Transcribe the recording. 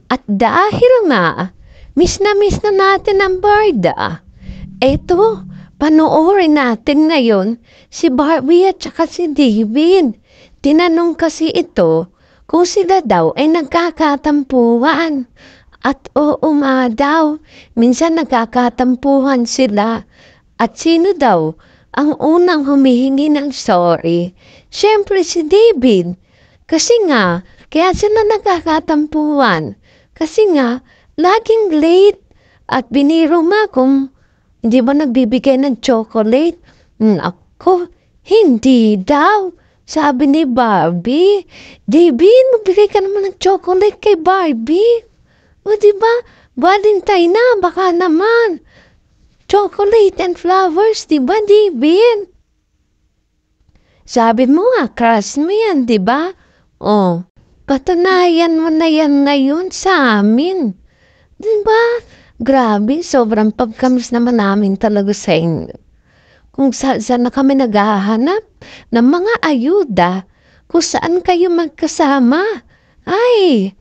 At dahil nga, miss na natin ang Barda. Eto, panoorin natin ngayon si Barbie at saka si David. Tinanong kasi ito kung sila daw ay nagkakatampuhan. At oo nga daw, minsan nagkakatampuhan sila. At sino daw ang unang humihingi ng sorry? Siyempre si David. Kasi nga, kaya sila nagkakatampuhan. Kasi nga, laging late. At biniro nga kung hindi ba nagbibigay ng chocolate. Ako, hindi daw. Sabi ni Barbie, David, magbigay ka naman ng chocolate kay Barbie. O diba, Valentine na, baka naman. Chocolate and flowers, diba, David? Sabi mo nga, crush mo yan, diba? Oh, patunayan mo na yan ngayon sa amin. Diba? Grabe, sobrang pagkamis naman namin talaga sa inyo. Kung saan na kami naghahanap ng mga ayuda, kung saan kayo magkasama. Ay,